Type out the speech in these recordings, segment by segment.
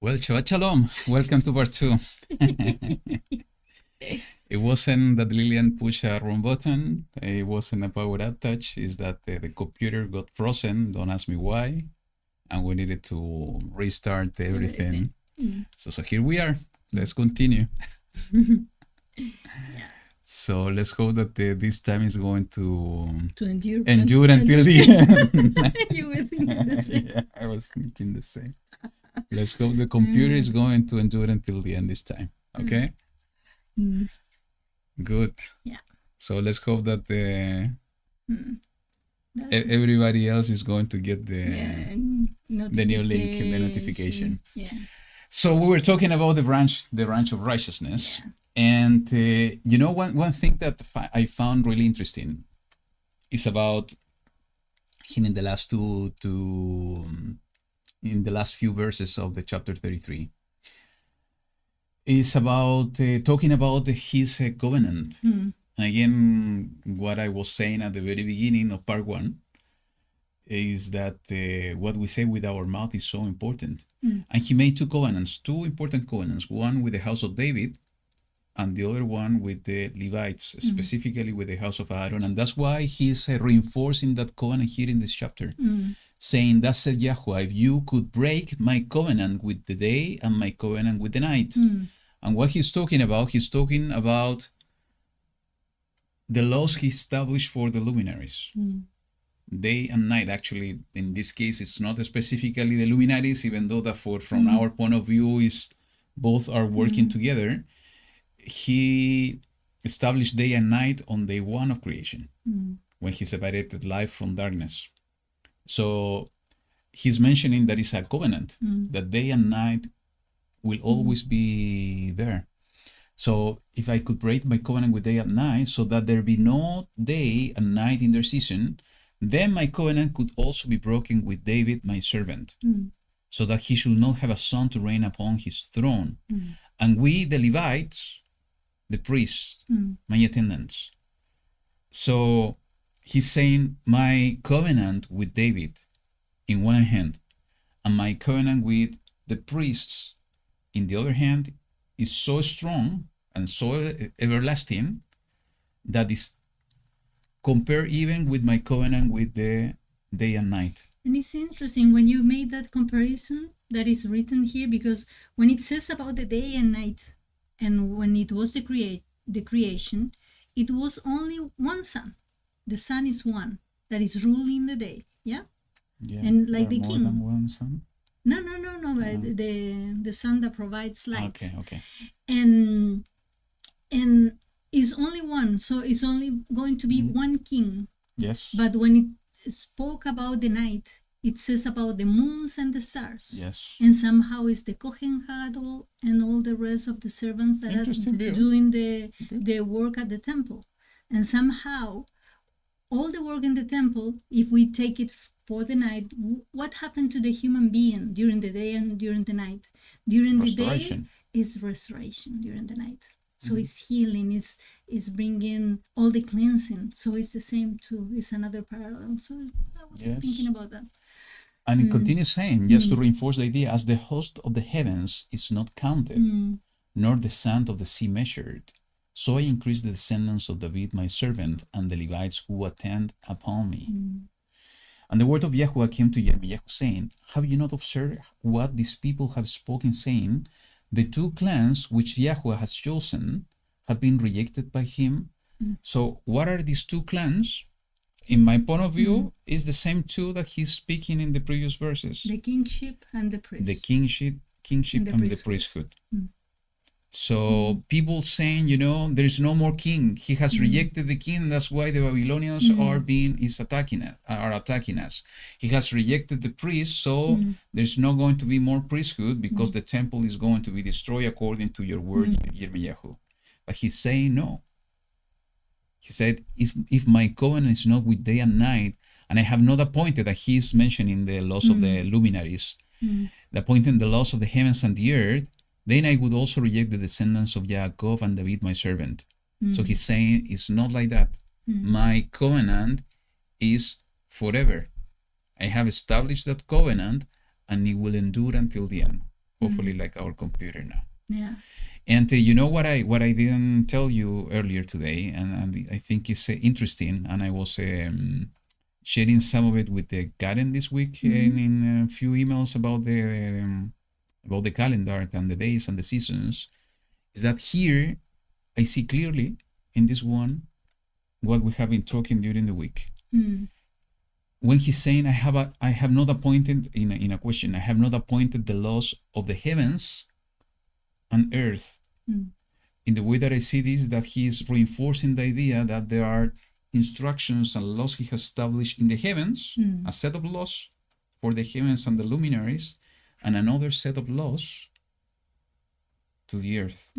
Well, Shabbat Shalom. Welcome to part 2. It wasn't that Lillian pushed a wrong button. It wasn't a power outage. It's that the computer got frozen. Don't ask me why. And we needed to restart everything. So here we are. Let's continue. So let's hope that this time is going to endure until the end. You were thinking the same. Yeah, I was thinking the same. Let's hope the computer is going to endure until the end this time. Okay? Good. Yeah. So let's hope that everybody else is going to get the new link, the notification. Yeah. So we were talking about the branch of righteousness. Yeah. And one thing that I found really interesting is about in the last few verses of the chapter 33 is about talking about his covenant. Again, what I was saying at the very beginning of part 1 is that what we say with our mouth is so important. And he made two important covenants, one with the house of David and the other one with the Levites, specifically with the house of Aaron. And that's why he's reinforcing that covenant here in this chapter, saying, "Thus said YaHuWaH, if you could break my covenant with the day and my covenant with the night." And what he's talking about the laws he established for the luminaries. Day and night. Actually, in this case, it's not specifically the luminaries, even though that from our point of view is both are working together. He established day and night on day 1 of creation, when he separated light from darkness. So he's mentioning that it's a covenant, that day and night will always be there. So if I could break my covenant with day and night so that there be no day and night in their season, then my covenant could also be broken with David, my servant, so that he should not have a son to reign upon his throne. And we, the Levites, the priests, my attendants. So he's saying my covenant with David in one hand and my covenant with the priests in the other hand is so strong and so everlasting that is compared even with my covenant with the day and night. And it's interesting when you made that comparison that is written here, because when it says about the day and night, and when it was the creation, it was only one sun. The sun is one that is ruling the day. Yeah. And like the king. More than one sun? No. The sun that provides light. Okay. And is only one, so it's only going to be one king. Yes. But when it spoke about the night, it says about the moons and the stars. Yes. And somehow it's the Kohen Gadol and all the rest of the servants that are doing the work at the temple. And somehow all the work in the temple, if we take it for the night, what happened to the human being during the day and during the night? During the day is restoration, during the night. So it's healing, it's bringing all the cleansing. So it's the same too. It's another parallel. So I was thinking about that. And it continues saying, just to reinforce the idea, as the host of the heavens is not counted, nor the sand of the sea measured, so I increase the descendants of David my servant and the Levites who attend upon me. And the word of YaHuWaH came to Jeremiah, saying, have you not observed what these people have spoken, saying, the 2 clans which YaHuWaH has chosen have been rejected by him? So what are these 2 clans? In my point of view, is the same 2 that he's speaking in the previous verses. The kingship and the priest. The kingship and the priesthood. So people saying, there is no more king. He has rejected the king. That's why the Babylonians are attacking us. He has rejected the priest, so there's not going to be more priesthood because the temple is going to be destroyed according to your word, Jeremiah. But he's saying no. He said, if my covenant is not with day and night, and I have not appointed, that he is mentioning the laws of the luminaries, appointing the laws of the heavens and the earth, then I would also reject the descendants of Yaakov and David my servant. So he's saying it's not like that. My covenant is forever. I have established that covenant and it will endure until the end. hopefully like our computer now. Yeah. And you know what I didn't tell you earlier today, and I think it's interesting, and I was sharing some of it with the Karen this week in a few emails about the calendar and the days and the seasons, is that here I see clearly in this one what we have been talking during the week. When he's saying, I have not appointed, in a question, I have not appointed the laws of the heavens and earth. In the way that I see this, that he is reinforcing the idea that there are instructions and laws he has established in the heavens, a set of laws for the heavens and the luminaries, and another set of laws to the earth.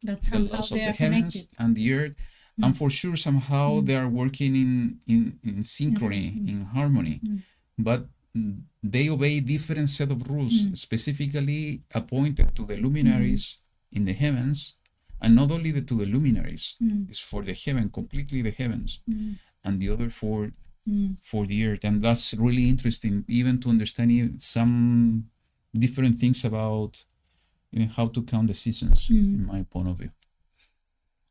That's the laws of the heavens and the earth. And for sure, somehow they are working in synchrony, in harmony. But they obey different set of rules, specifically appointed to the luminaries in the heavens, and not only to the luminaries. It's for the heaven, completely the heavens, and the other for the earth. And that's really interesting, even to understand some different things about how to count the seasons, in my point of view.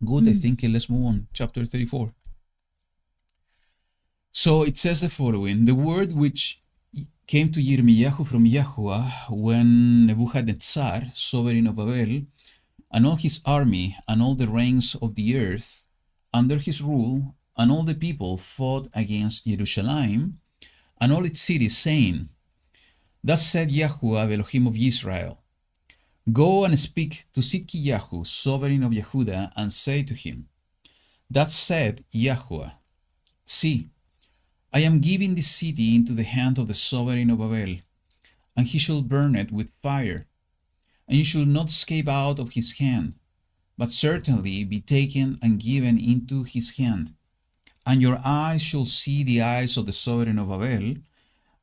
Good, I think let's move on. Chapter 34. So it says the following: the word which came to Yirmiyahu from YaHuWaH when Nebuchadnezzar, sovereign of Babel, and all his army and all the reigns of the earth under his rule, and all the people fought against Jerusalem and all its cities, saying, Thus said YaHuWaH, the Elohim of Israel, Go and speak to Sidkiyahu, sovereign of Yehuda, and say to him, Thus said YaHuWaH, See, I am giving this city into the hand of the sovereign of Babel, and he shall burn it with fire, and you shall not escape out of his hand, but certainly be taken and given into his hand. And your eyes shall see the eyes of the sovereign of Babel,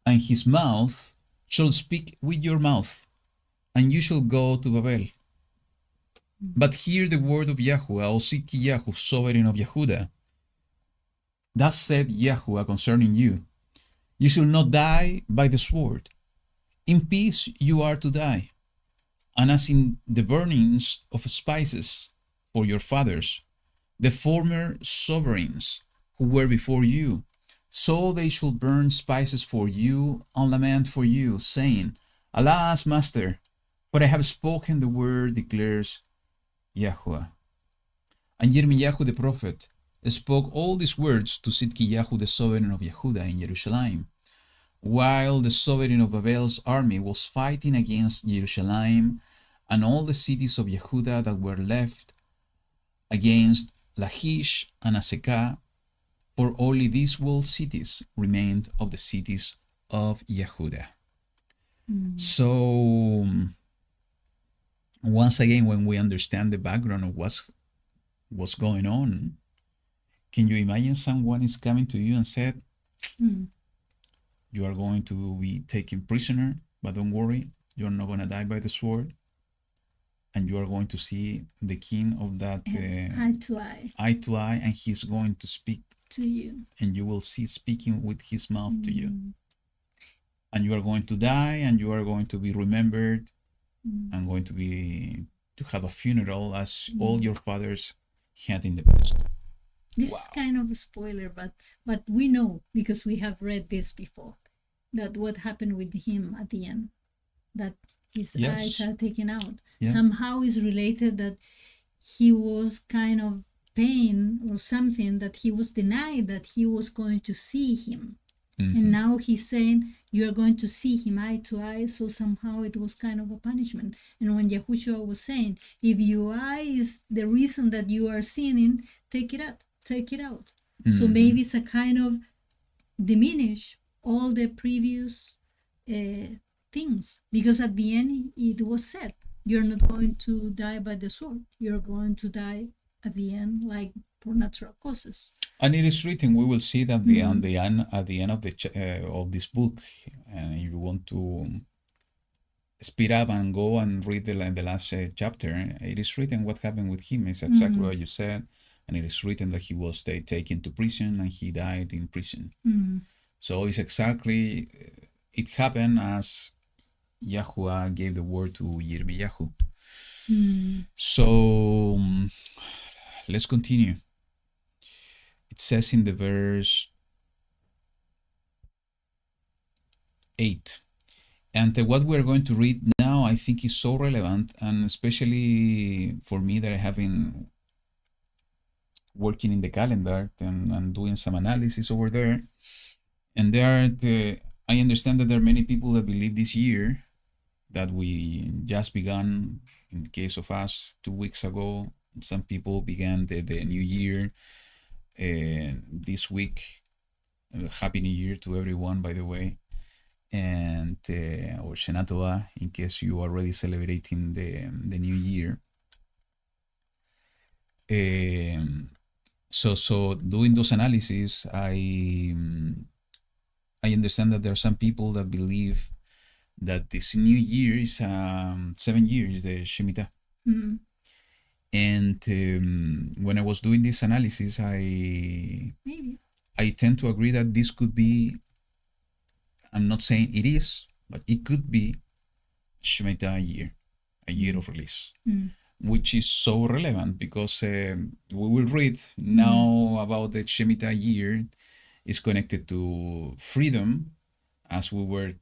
and his mouth shall speak with your mouth, and you shall go to Babel. But hear the word of YaHuWaH, O Sidkiyahu, sovereign of Yehuda. Thus said YaHuWaH concerning you, You shall not die by the sword. In peace you are to die. And as in the burnings of spices for your fathers, the former sovereigns who were before you, so they shall burn spices for you and lament for you, saying, Alas, Master, for I have spoken the word, declares YaHuWaH. And Yirmiyahu the prophet spoke all these words to Sidkiyahu the sovereign of Yehuda in Jerusalem, while the sovereign of Babel's army was fighting against Jerusalem and all the cities of Yehuda that were left, against Lachish and Azekah, for only these walled cities remained of the cities of Yehuda. So, once again, when we understand the background of what's going on, can you imagine someone is coming to you and said, you are going to be taken prisoner, but don't worry, you're not going to die by the sword, and you are going to see the king of that eye to eye, and he's going to speak to you, and you will see speaking with his mouth to you, and you are going to die, and you are going to be remembered, and going to have a funeral as all your fathers had in the past. This is kind of a spoiler, but we know, because we have read this before, that what happened with him at the end, that his eyes are taken out. Somehow is related that he was kind of pain or something, that he was denied that he was going to see him. And now he's saying, you are going to see him eye to eye, so somehow it was kind of a punishment. And when Yahushua was saying, if your eye is the reason that you are sinning, take it out. So maybe it's a kind of diminish all the previous things, because at the end it was said, you're not going to die by the sword, you're going to die at the end like for natural causes. And it is written, we will see that at the end of this book, and if you want to speed up and go and read the last chapter, it is written what happened with him. It's exactly what you said, and it is written that he was taken to prison and he died in prison. So it's exactly, it happened as YaHuWaH gave the word to Yirmiyahu. So let's continue. It says in the verse 8, and what we're going to read now, I think, is so relevant, and especially for me that I have been working in the calendar and doing some analysis over there. And I understand that there are many people that believe this year that we just began. In the case of us, 2 weeks ago, some people began the new year this week. Happy New Year to everyone, by the way. And or Shana Tova, in case you are already celebrating the new year. So doing those analyses, I understand that there are some people that believe that this new year is 7 years, the Shemitah. And when I was doing this analysis, I tend to agree that this could be, I'm not saying it is, but it could be Shemitah year, a year of release, which is so relevant because we will read now about the Shemitah year is connected to freedom, as we were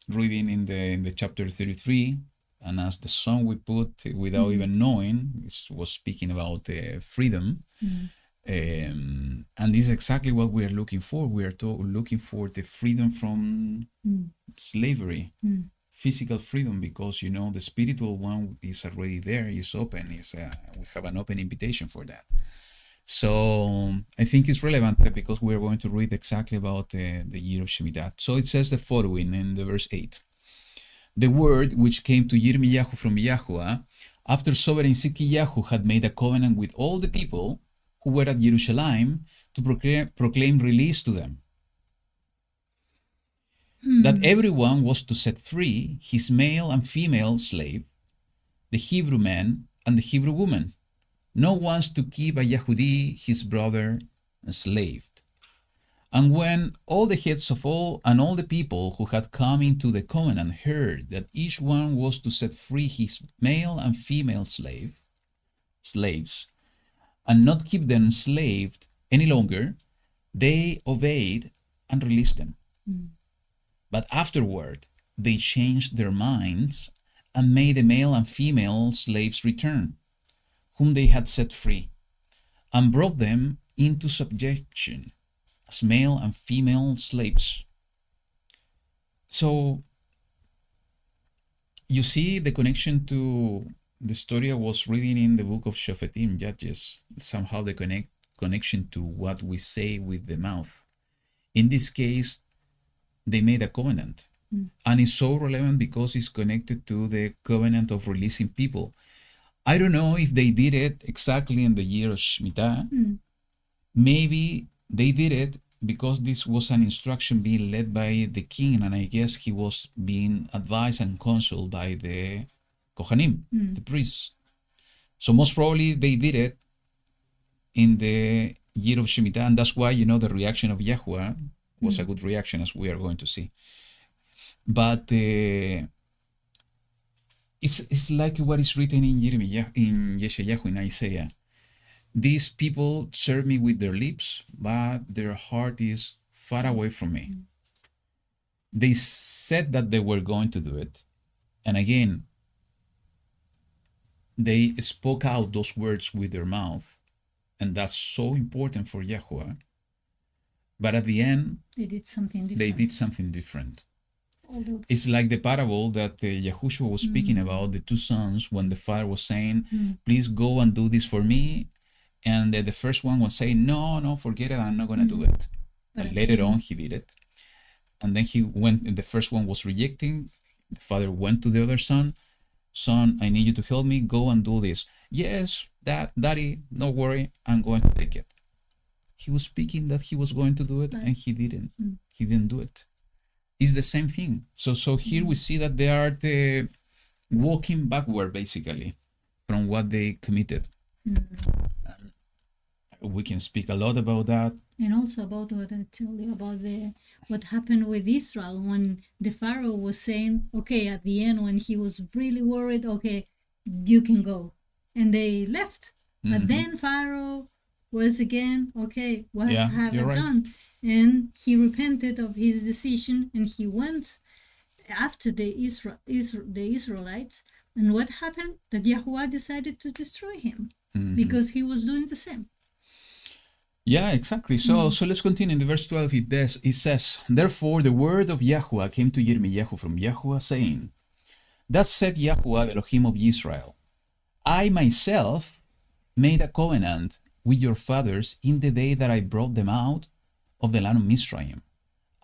reading in the chapter 33, and as the song we put without even knowing was speaking about freedom. And this is exactly what we are looking for. We are looking for the freedom from slavery, physical freedom, because the spiritual one is already there, is open. We have an open invitation for that. So I think it's relevant because we are going to read exactly about the year of Shemitah. So it says the following in the verse 8. The word which came to Yirmiyahu from YaHuWaH, after sovereign Sidkiyahu had made a covenant with all the people who were at Jerusalem to proclaim release to them. That everyone was to set free his male and female slave, the Hebrew man and the Hebrew woman. No one's to keep a Yahudi, his brother, enslaved. And when all the heads of all the people who had come into the covenant heard that each one was to set free his male and female slaves, and not keep them enslaved any longer, they obeyed and released them. But afterward, they changed their minds and made the male and female slaves return, whom they had set free, and brought them into subjection as male and female slaves. So you see the connection to the story I was reading in the book of Shofetim, Judges, somehow the connection to what we say with the mouth. In this case, they made a covenant. And it's so relevant because it's connected to the covenant of releasing people. I don't know if they did it exactly in the year of Shemitah. Maybe they did it because this was an instruction being led by the king, and I guess he was being advised and counseled by the Kohanim, the priests. So most probably they did it in the year of Shemitah, and that's why, the reaction of YaHuWaH was a good reaction, as we are going to see. But it's like what is written in Yeshayahu, in Isaiah. These people serve me with their lips, but their heart is far away from me. They said that they were going to do it. And again, they spoke out those words with their mouth. And that's so important for YaHuWaH. But at the end, they did something different. It's like the parable that Yahushua was speaking about, the two sons, when the father was saying, please go and do this for me. And the first one was saying, no, forget it, I'm not going to do it. But later on, he did it. And then he went, and the first one was rejecting. The father went to the other son, I need you to help me, go and do this. Yes, daddy, don't worry, I'm going to take it. He was speaking that he was going to do it, and he didn't. He didn't do it. It's the same thing. So here we see that they are walking backward, basically, from what they committed. I we can speak a lot about that. And also about what I tell you about what happened with Israel when the Pharaoh was saying, okay, at the end when he was really worried, okay, you can go. And they left. But then Pharaoh was again, okay, what have I done? And he repented of his decision and he went after the Israelites. And what happened? That YaHuWaH decided to destroy him because he was doing the same. Yeah, exactly. So let's continue. In the verse 12, it says, Therefore the word of YaHuWaH came to Yirmiyahu from YaHuWaH, saying, Thus said YaHuWaH, the Elohim of Israel, I myself made a covenant with your fathers in the day that I brought them out of the land of Mizraim,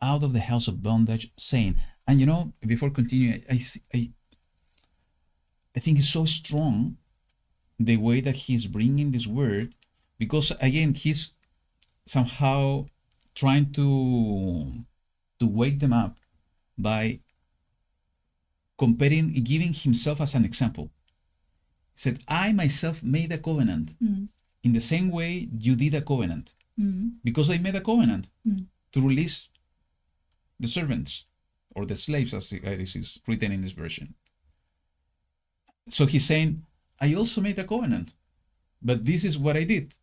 out of the house of bondage, saying, and before continuing, I think it's so strong the way that he's bringing this word, because again, he's somehow trying to wake them up by giving himself as an example. He said, I myself made a covenant in the same way you did a covenant, because I made a covenant to release the servants or the slaves, as it is written in this version. So he's saying, I also made a covenant, but this is what I did.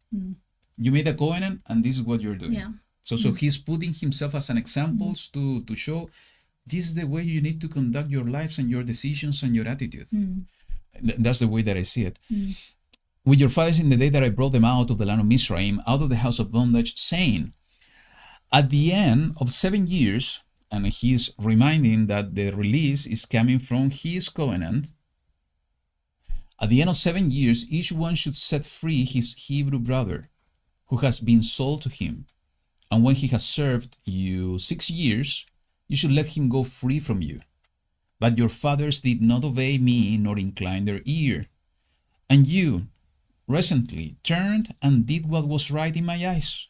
You made a covenant, and this is what you're doing. Yeah. So he's putting himself as an example to show this is the way you need to conduct your lives and your decisions and your attitude. That's the way that I see it. With your fathers in the day that I brought them out of the land of Mizraim, out of the house of bondage, saying, at the end of 7 years, and he's reminding that the release is coming from his covenant, at the end of 7 years, each one should set free his Hebrew brother, who has been sold to him. And when he has served you 6 years, you should let him go free from you. But your fathers did not obey me, nor incline their ear. And you recently turned and did what was right in my eyes,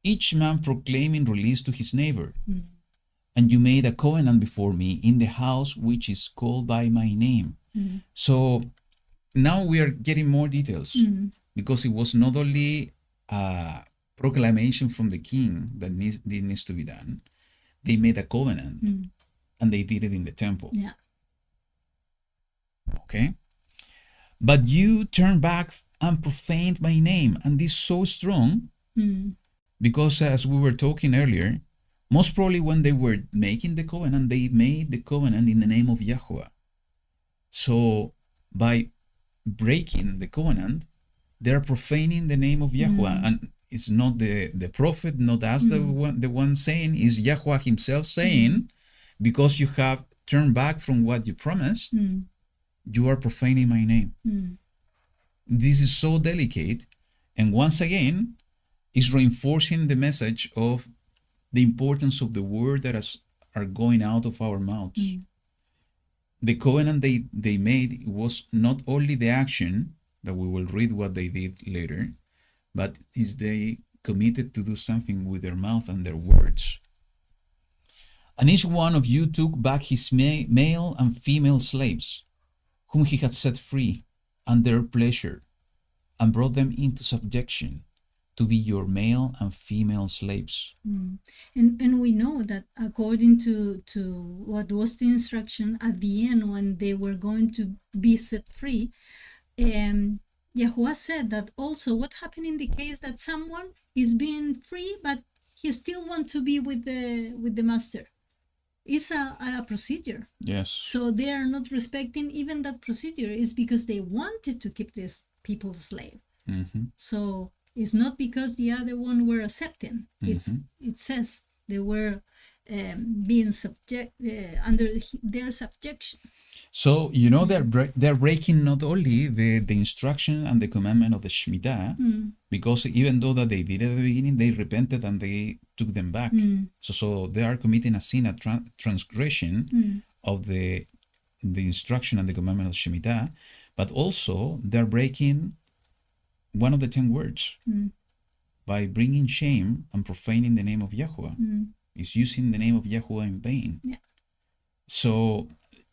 each man proclaiming release to his neighbor. And you made a covenant before me in the house which is called by my name. So now we are getting more details, because it was not only a proclamation from the king that needs to be done. They made a covenant, and they did it in the temple. Yeah. Okay? But you turned back and profaned my name, and this is so strong, because as we were talking earlier, most probably when they were making the covenant, they made the covenant in the name of YaHuWaH. So by breaking the covenant, they are profaning the name of YaHuWaH, and it's not the prophet, not us the one saying, is YaHuWaH himself saying, because you have turned back from what you promised, you are profaning my name. This is so delicate, and once again, is reinforcing the message of the importance of the word that are going out of our mouths. The covenant they made was not only the action, that we will read what they did later, but is they committed to do something with their mouth and their words. And each one of you took back his male and female slaves, whom he had set free, and their pleasure, and brought them into subjection, to be your male and female slaves. And we know that according to what was the instruction at the end when they were going to be set free, YaHuWaH said that also what happened in the case that someone is being free but he still wants to be with the master. It's a procedure. Yes. So they are not respecting even that procedure. It's because they wanted to keep this people slave. So it's not because the other one were accepting. It says they were being under their subjection. So they're breaking not only the instruction and the commandment of the Shemitah, because even though that they did at the beginning, they repented and they took them back. So they are committing a sin, a transgression of the instruction and the commandment of Shemitah, but also they're breaking one of the 10 words by bringing shame and profaning the name of YaHuWaH. It's using the name of YaHuWaH in vain. Yeah. So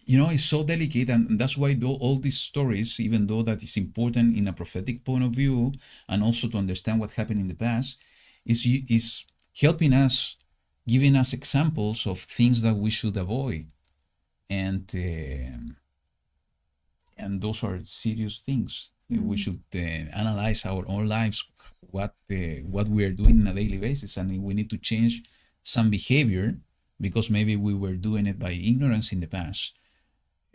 it's so delicate, and that's why all these stories, even though that is important in a prophetic point of view, and also to understand what happened in the past, is helping us, giving us examples of things that we should avoid, and those are serious things. We should analyze our own lives, what we are doing on a daily basis, and we need to change some behavior because maybe we were doing it by ignorance in the past.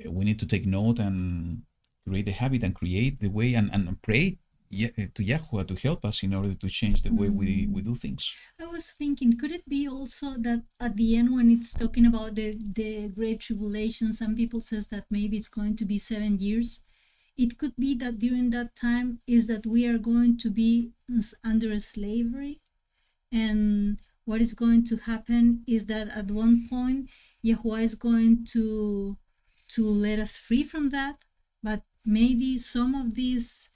We need to take note and create the habit and create the way and pray to YaHuWaH to help us in order to change the way we do things. I was thinking, could it be also that at the end, when it's talking about the Great Tribulation, some people says that maybe it's going to be 7 years. It could be that during that time is that we are going to be under slavery, and what is going to happen is that at one point YaHuWaH is going to let us free from that, but maybe some of these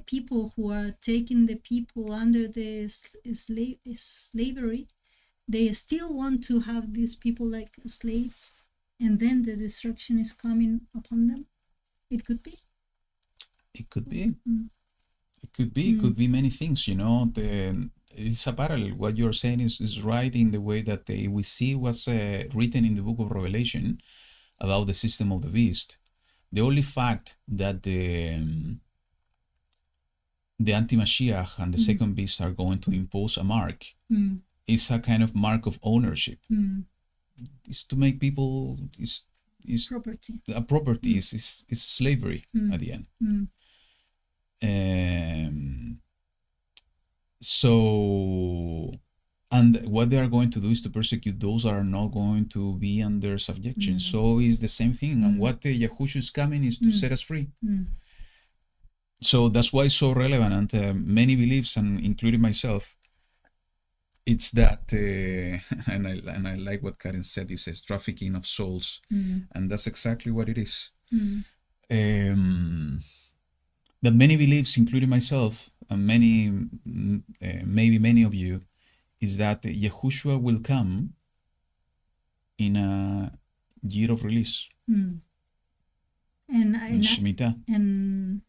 people who are taking the people under the slavery, they still want to have these people like slaves, and then the destruction is coming upon them. It could be. It could be. It could be. It could be many things. It's a parallel. What you're saying is right in the way that we see what's written in the book of Revelation about the system of the beast. The only fact that the anti-Mashiach and the second beast are going to impose a mark is a kind of mark of ownership. It's to make people is property. A property is slavery at the end. So, and what they are going to do is to persecute those that are not going to be under subjection. So it's the same thing. And what Yahushua is coming is to set us free. So that's why it's so relevant. And many beliefs, and including myself, it's that, and I like what Karen said. It says trafficking of souls, and that's exactly what it is. That many beliefs, including myself, and maybe many of you, is that Yahushua will come in a year of release. And Shemitah. And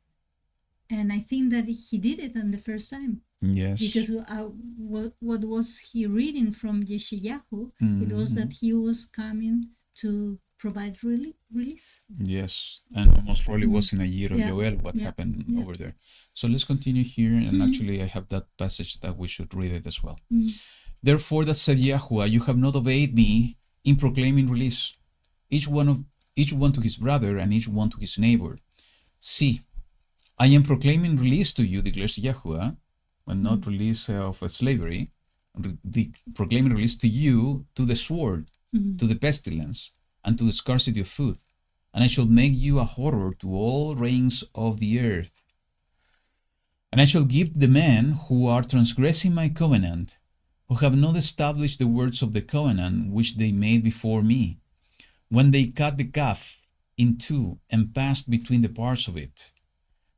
I think that he did it on the first time. Yes. Because what was he reading from Yeshayahu? It was that he was coming to provide release. Yes, and most probably was in a year of Joel what happened over there. So let's continue here, and actually I have that passage that we should read it as well. Therefore, that said YaHuWaH, you have not obeyed me in proclaiming release, each one to his brother and each one to his neighbor. See, I am proclaiming release to you, declares YaHuWaH, but not release of slavery. Proclaiming release to you, to the sword, to the pestilence, and to the scarcity of food. And I shall make you a horror to all reigns of the earth. And I shall give the men who are transgressing my covenant, who have not established the words of the covenant which they made before me, when they cut the calf in two and passed between the parts of it,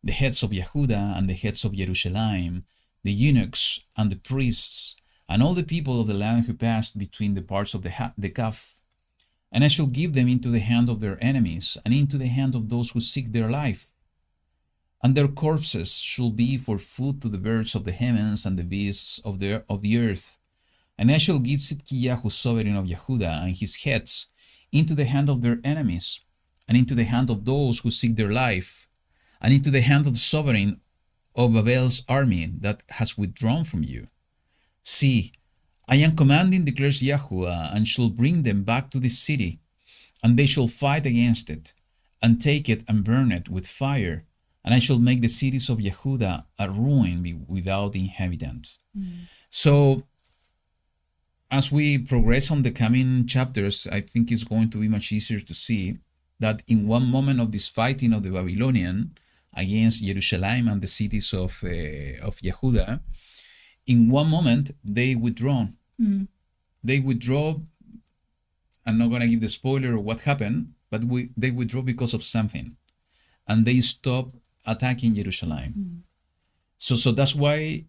the heads of Yehuda and the heads of Jerusalem, the eunuchs and the priests, and all the people of the land who passed between the parts of the calf. And I shall give them into the hand of their enemies, and into the hand of those who seek their life. And their corpses shall be for food to the birds of the heavens and the beasts of the earth. And I shall give Sidkiyahu, sovereign of Yehuda, and his heads into the hand of their enemies, and into the hand of those who seek their life, and into the hand of the sovereign of Babel's army that has withdrawn from you. See, I am commanding, declares YaHuWaH, and shall bring them back to this city, and they shall fight against it, and take it and burn it with fire, and I shall make the cities of Yehuda a ruin without inhabitant. So, as we progress on the coming chapters, I think it's going to be much easier to see that in one moment of this fighting of the Babylonian against Jerusalem and the cities of Yehuda, in one moment, they withdraw. They withdraw. I'm not going to give the spoiler of what happened, but they withdraw because of something. And they stop attacking Jerusalem. So that's why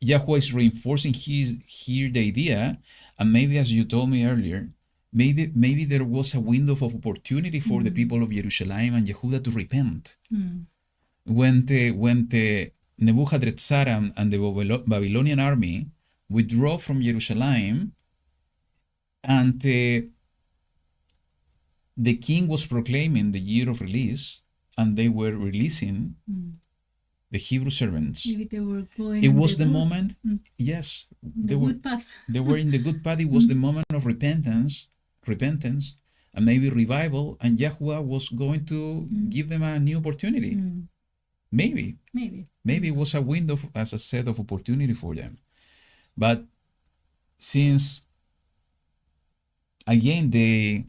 YaHuWaH is reinforcing here the idea, and maybe as you told me earlier, maybe there was a window of opportunity for the people of Jerusalem and Yehuda to repent. When the Nebuchadnezzar and the Babylonian army withdraw from Jerusalem, and the king was proclaiming the year of release, and they were releasing the Hebrew servants. Maybe they were going. It was the moment. Yes, they were. Good path. They were in the good path. It was the moment of repentance, and maybe revival, and YaHuWaH was going to give them a new opportunity. Maybe it was a window, as I said, of opportunity for them. But since again they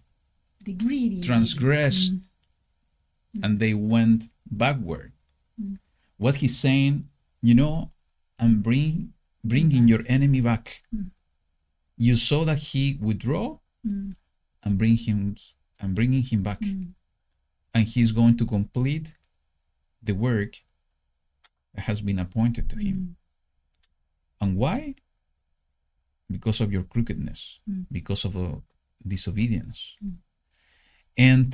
greedy transgressed and they went backward, what he's saying, I'm bringing your enemy back. You saw that he withdraw, I'm bringing him back, and he's going to complete the work that has been appointed to him. And why? Because of your crookedness, because of disobedience. And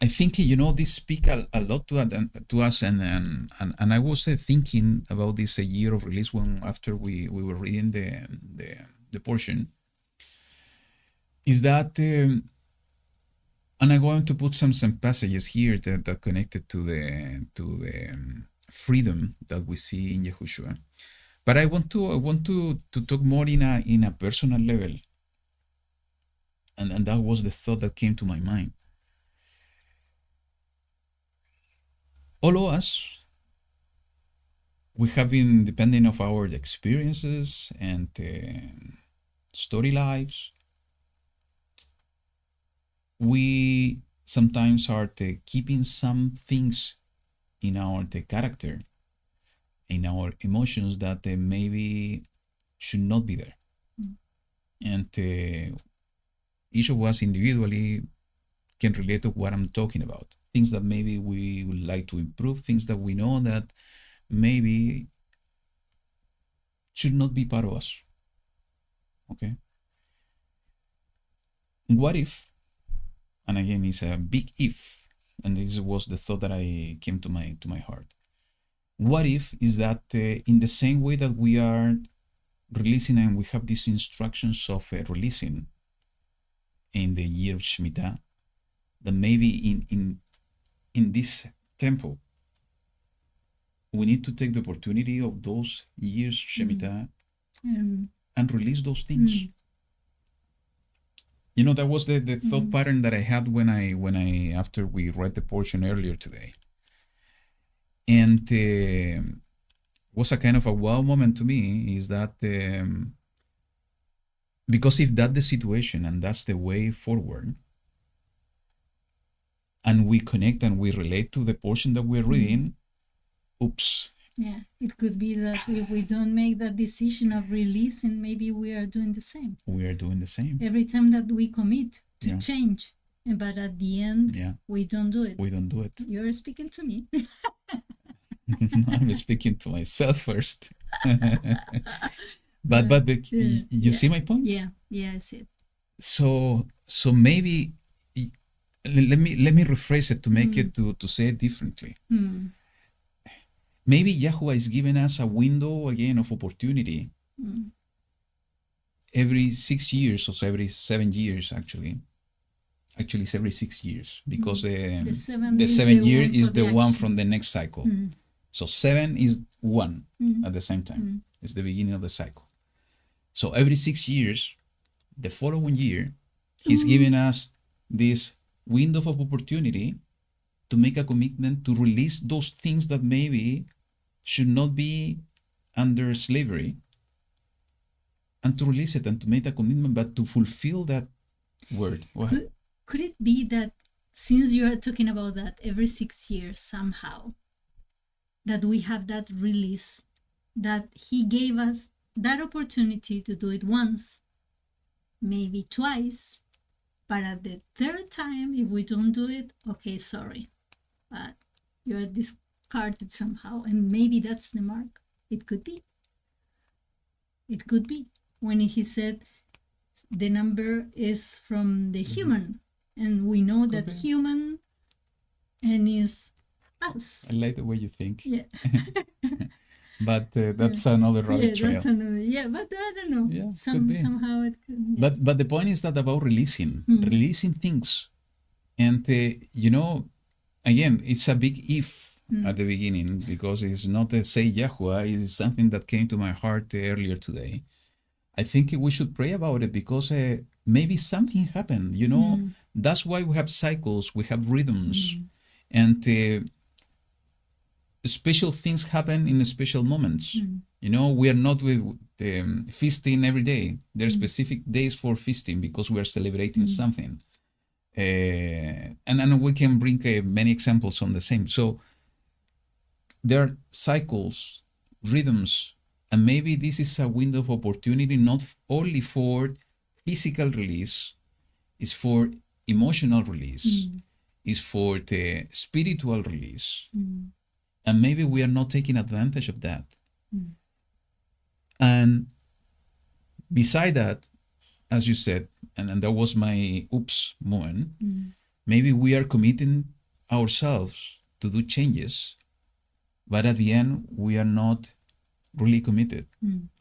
I think, this speaks a lot to us. And I was thinking about this year of release after we were reading the portion, is that, and I'm going to put some passages here that are connected to the freedom that we see in Yahushua. But I want to talk more in a personal level, and that was the thought that came to my mind. All of us, we have been, depending on our experiences and story lives, we sometimes are keeping some things in our character, in our emotions, that maybe should not be there. And each of us individually can relate to what I'm talking about. Things that maybe we would like to improve, things that we know that maybe should not be part of us. Okay? What if, and again, it's a big if, and this was the thought that I came to my heart. What if is that in the same way that we are releasing, and we have these instructions of releasing in the year of Shemitah, that maybe in this temple, we need to take the opportunity of those years Shemitah and release those things. That was the thought pattern that I had when I after we read the portion earlier today. And was a kind of a wow moment to me, is that because if that's the situation and that's the way forward, and we connect and we relate to the portion that we're reading, oops. Yeah, it could be that if we don't make that decision of releasing, maybe we are doing the same. We are doing the same. Every time that we commit to change, but at the end, we don't do it. We don't do it. You're speaking to me. I'm speaking to myself first. but you see my point? Yeah, I see it. So maybe let me rephrase it to make it to say it differently. Maybe YaHuWaH is giving us a window again of opportunity every 6 years, or so every 7 years actually. Actually, it's every 6 years, because the 7th year is the one from the next cycle. So 7 is 1 at the same time. It's the beginning of the cycle. So every 6 years, the following year, he's giving us this window of opportunity to make a commitment to release those things that maybe should not be under slavery, and to release it and to make a commitment, but to fulfill that word. Could it be that, since you are talking about that every 6 years somehow, that we have that release, that he gave us that opportunity to do it once, maybe twice, but at the third time, if we don't do it, okay, sorry, but you're discarded somehow, and maybe that's the mark. It could be. When he said, the number is from the human, and we know that human and is us. I like the way you think. Yeah. But that's another rabbit trail. That's another. Yeah, but I don't know. Yeah, somehow it could. Yeah. But the point is that about releasing things, and again, it's a big if at the beginning, because it's not a say YaHuWaH. It's something that came to my heart earlier today. I think we should pray about it, because maybe something happened. That's why we have cycles, we have rhythms, and special things happen in special moments. We are not with feasting every day. There are specific days for feasting because we are celebrating something. And we can bring many examples on the same. So there are cycles, rhythms, and maybe this is a window of opportunity, not only for physical release, it's for emotional release, it's for the spiritual release. And maybe we are not taking advantage of that. And beside that, as you said, and that was my oops moment, maybe we are committing ourselves to do changes, but at the end, we are not really committed,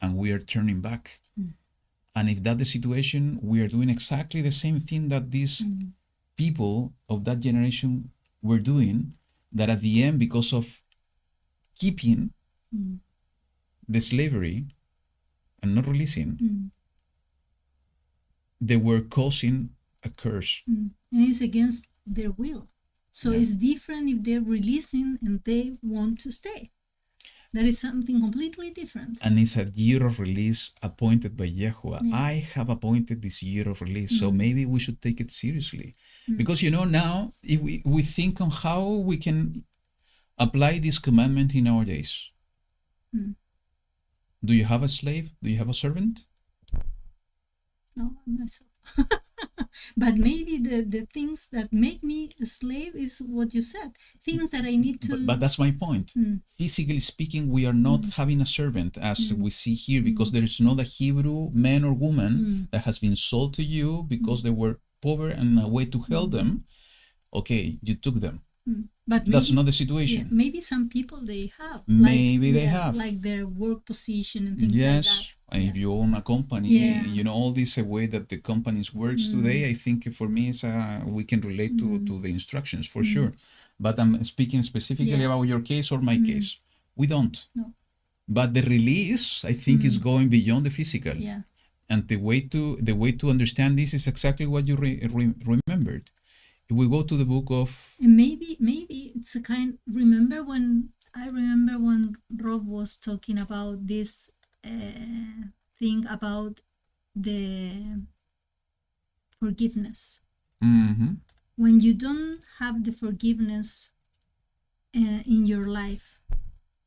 and we are turning back. And if that's the situation, we are doing exactly the same thing that these people of that generation were doing, that at the end, because of keeping the slavery and not releasing, they were causing a curse. And it's against their will. So it's different if they're releasing and they want to stay. That is something completely different. And it's a year of release appointed by YaHuWaH. I have appointed this year of release, so maybe we should take it seriously. Because now, if we think on how we can apply this commandment in our days. Do you have a slave? Do you have a servant? No, myself. But maybe the things that make me a slave is what you said. Things that I need to... But that's my point. Physically speaking, we are not having a servant, as we see here, because there is not a Hebrew man or woman that has been sold to you because they were poor and a way to help them. Okay, you took them. But that's not the situation. Yeah, maybe some people they have. Maybe they have. Like their work position and things like that. And if you own a company, all this way that the companies works today, I think for me, we can relate to the instructions for sure. But I'm speaking specifically about your case or my case. We don't. No. But the release, I think, is going beyond the physical. Yeah. And the way to understand this is exactly what you remembered. If we go to the book of... And maybe it's a kind... Remember when Rob was talking about this thing about the forgiveness. When you don't have the forgiveness in your life,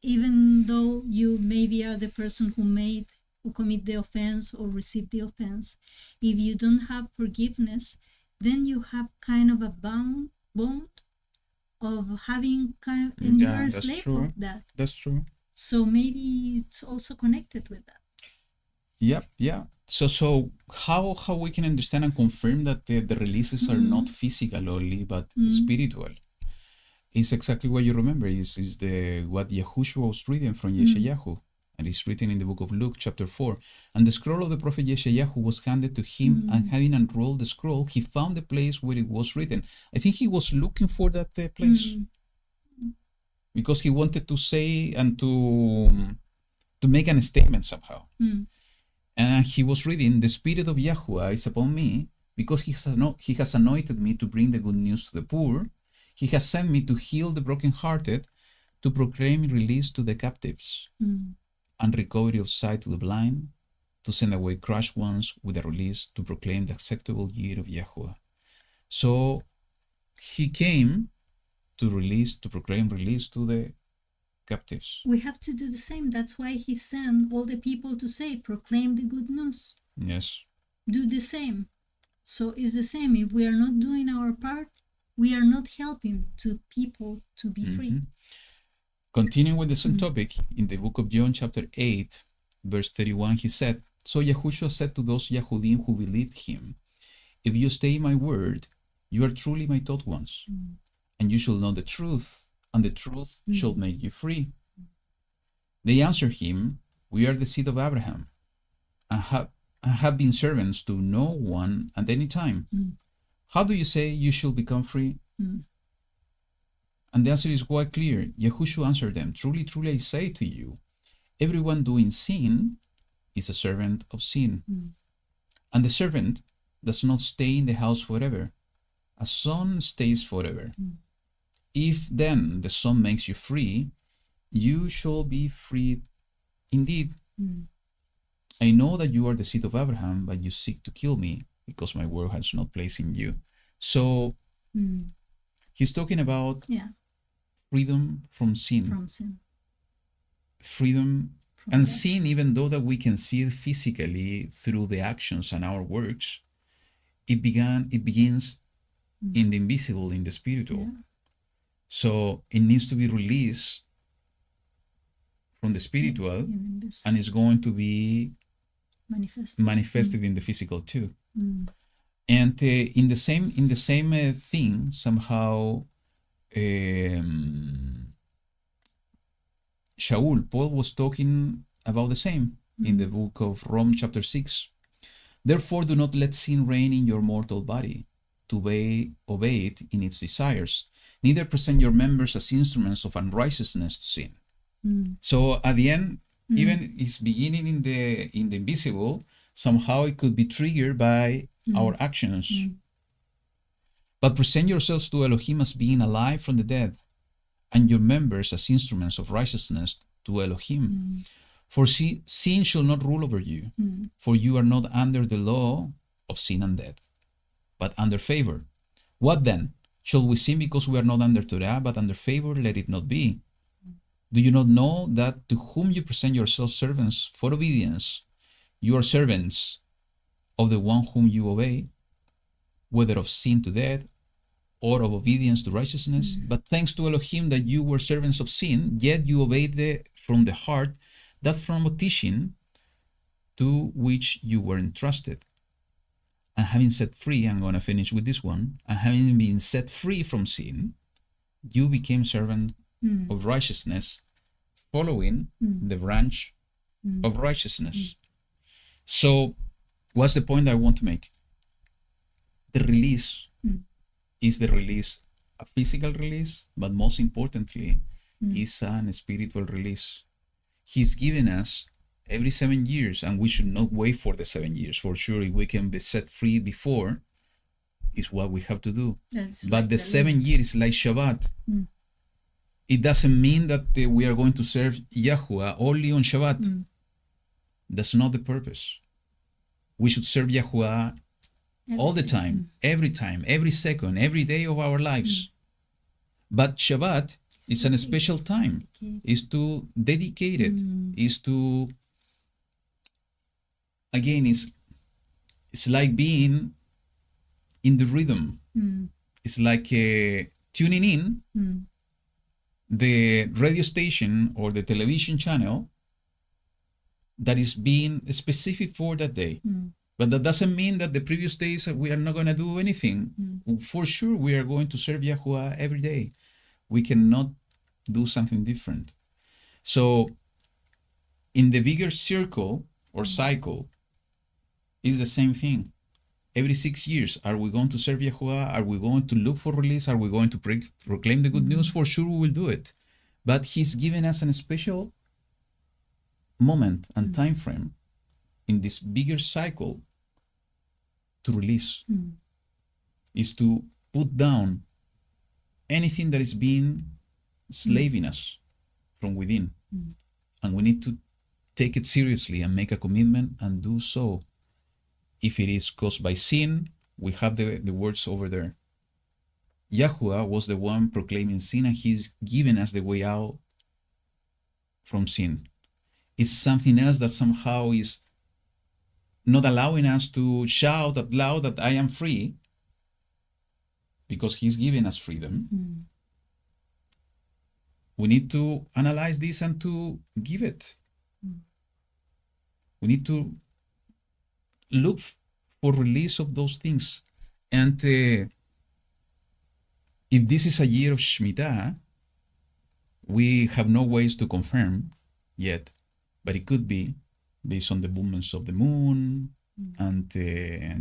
even though you maybe are the person who commit the offense or receive the offense, if you don't have forgiveness, then you have kind of a bond of having and you are a slave of that. That's true. So maybe it's also connected with that. Yeah. So how we can understand and confirm that the releases are not physical only, but spiritual? It's exactly what you remember. Is what Yahushua was reading from Yeshayahu. And it's written in the book of Luke, chapter 4. And the scroll of the prophet Yeshayahu was handed to him, and having unrolled the scroll, he found the place where it was written. I think he was looking for that place because he wanted to say and to make a statement somehow. And he was reading, "The Spirit of YaHuWaH is upon me, because he has anointed me to bring the good news to the poor. He has sent me to heal the brokenhearted, to proclaim release to the captives, and recovery of sight to the blind, to send away crushed ones with a release, to proclaim the acceptable year of YaHuWaH." So he came to proclaim release to the captives. We have to do the same. That's why he sent all the people to say, proclaim the good news. Yes. Do the same. So it's the same. If we are not doing our part, we are not helping to people to be free. Continuing with the same topic, in the book of John chapter 8, verse 31, he said, So Yahushua said to those Yahudim who believed him, if you stay in my word, you are truly my taught ones, and you shall know the truth, and the truth shall make you free. They answered him, we are the seed of Abraham, and have been servants to no one at any time. How do you say you shall become free? And the answer is quite clear. Yahushua answered them, truly, truly, I say to you, everyone doing sin is a servant of sin. And the servant does not stay in the house forever. A son stays forever. If then the Son makes you free, you shall be freed indeed. I know that you are the seed of Abraham, but you seek to kill me, because my word has not place in you. So he's talking about freedom from sin. Freedom and sin, even though that we can see it physically through the actions and our works, it begins in the invisible, in the spiritual. So it needs to be released from the spiritual, and it's going to be manifested in the physical too. And in the same thing, somehow Paul was talking about the same in the book of Rome chapter 6. Therefore do not let sin reign in your mortal body, to obey it in its desires, neither present your members as instruments of unrighteousness to sin. So at the end, even it's beginning in the invisible, somehow it could be triggered by our actions. But present yourselves to Elohim as being alive from the dead, and your members as instruments of righteousness to Elohim. For sin shall not rule over you, for you are not under the law of sin and death, but under favor. What then? Shall we sin because we are not under Torah, but under favor? Let it not be. Do you not know that to whom you present yourselves servants for obedience, you are servants of the one whom you obey, whether of sin to death or of obedience to righteousness? But thanks to Elohim that you were servants of sin, yet you obeyed from the heart that form of teaching to which you were entrusted. And having set free, I'm going to finish with this one, and having been set free from sin, you became servant of righteousness, following the branch of righteousness. So what's the point I want to make? The release is the release, a physical release, but most importantly, is a spiritual release. He's given us every 7 years, and we should not wait for the 7 years. For sure, if we can be set free before, is what we have to do. But like the 7 years is like Shabbat. It doesn't mean that we are going to serve YaHuWaH only on Shabbat. That's not the purpose. We should serve YaHuWaH all the time, every second, every day of our lives. But Shabbat is a special time. Is to dedicate it. Is to, again, it's like being in the rhythm. It's like tuning in the radio station or the television channel that is being specific for that day. But that doesn't mean that the previous days we are not going to do anything. For sure, we are going to serve YaHuWaH every day. We cannot do something different. So in the bigger circle or cycle, is the same thing. Every 6 years, are we going to serve YaHuWaH? Are we going to look for release? Are we going to proclaim the good news? For sure we will do it. But he's given us a special moment and time frame in this bigger cycle to release. Is to put down anything that is being slaving us from within. And we need to take it seriously and make a commitment and do so. If it is caused by sin, we have the words over there. YaHuWaH was the one proclaiming sin, and he's given us the way out from sin. It's something else that somehow is not allowing us to shout out loud that I am free, because he's given us freedom. We need to analyze this and to give it. We need to look for release of those things. And if this is a year of Shemitah, we have no ways to confirm yet, but it could be based on the movements of the moon and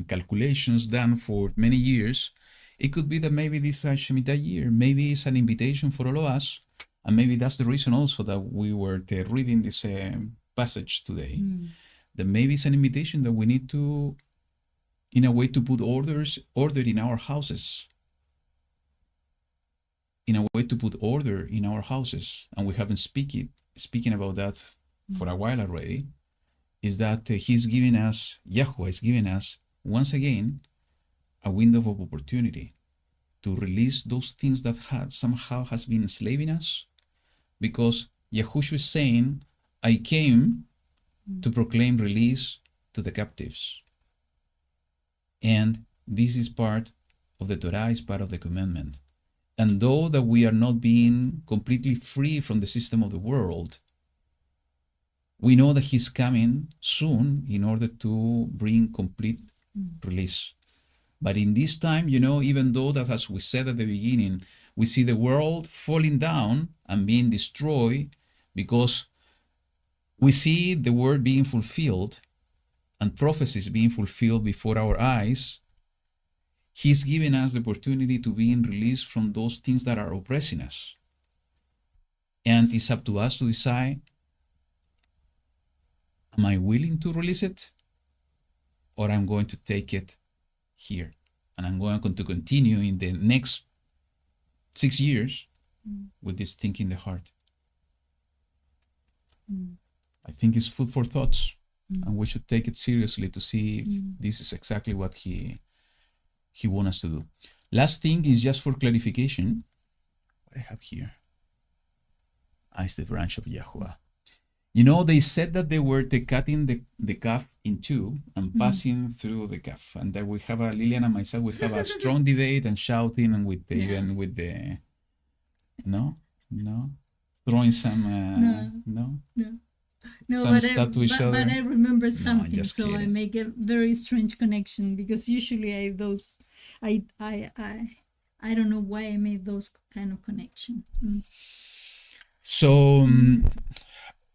calculations done for many years. It could be that maybe this is a Shemitah year. Maybe it's an invitation for all of us. And maybe that's the reason also that we were reading this passage today. That maybe it's an invitation that we need to, in a way, to put order in our houses. In a way to put order in our houses. And we have been speaking about that for a while already. Is that he's giving us, YaHuWaH is giving us, once again, a window of opportunity to release those things that somehow has been enslaving us. Because Yahushua is saying, I came to proclaim release to the captives. And this is part of the Torah, is part of the commandment. And though that we are not being completely free from the system of the world, we know that he's coming soon in order to bring complete release. But in this time, even though that, as we said at the beginning, we see the world falling down and being destroyed because we see the word being fulfilled and prophecies being fulfilled before our eyes, he's giving us the opportunity to be released from those things that are oppressing us. And it's up to us to decide, am I willing to release it? Or I'm going to take it here. And I'm going to continue in the next 6 years with this thing in the heart. I think it's food for thoughts. And we should take it seriously to see if this is exactly what he wants us to do. Last thing is just for clarification. What I have here is the branch of YaHuWaH. They said that they were cutting the calf in two and passing through the calf. And that we have Lilian and myself, we have a strong debate and shouting and even with the, throwing some, No, some stuff to each other. But I remember something, just so kidding. I make a very strange connection because usually I don't know why I made those kind of connection. So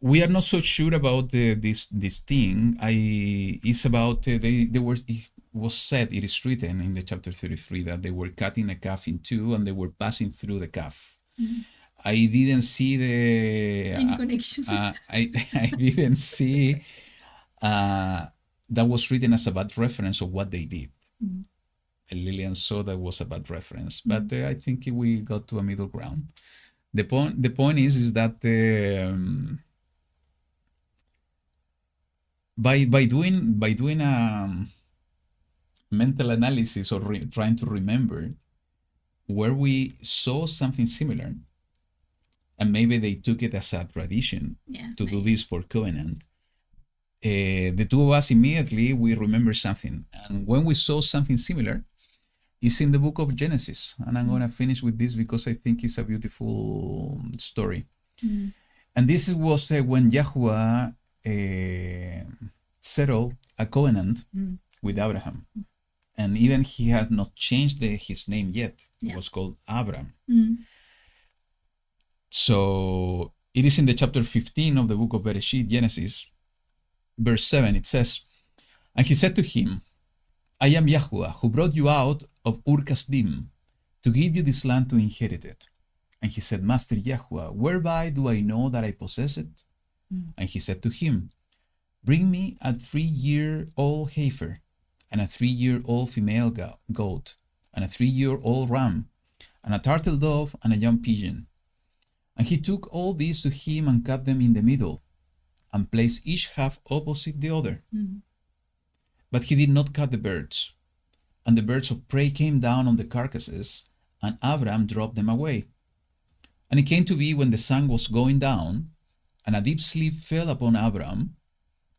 we are not so sure about this thing. It's about it was said, it is written in the chapter 33 that they were cutting a calf in two and they were passing through the calf. I didn't see Any connection. I didn't see that was written as a bad reference of what they did. And Lillian saw that was a bad reference, but I think we got to a middle ground. The point is that by doing a mental analysis or trying to remember where we saw something similar. And maybe they took it as a tradition to do this for covenant. The two of us immediately, we remember something. And when we saw something similar, it's in the book of Genesis. And I'm going to finish with this because I think it's a beautiful story. And this was when YaHuWaH settled a covenant with Abraham. And even he had not changed his name yet. It was called Abram. So it is in the chapter 15 of the book of Bereshit, Genesis, verse 7, it says, And he said to him, I am YaHuWaH, who brought you out of Ur Kasdim, to give you this land to inherit it. And he said, Master YaHuWaH, whereby do I know that I possess it? And he said to him, Bring me a 3-year-old heifer, and a 3-year-old female goat, and a 3-year-old ram, and a turtle dove, and a young pigeon. And he took all these to him and cut them in the middle, and placed each half opposite the other. But he did not cut the birds. And the birds of prey came down on the carcasses, and Abram dropped them away. And it came to be when the sun was going down, and a deep sleep fell upon Abram,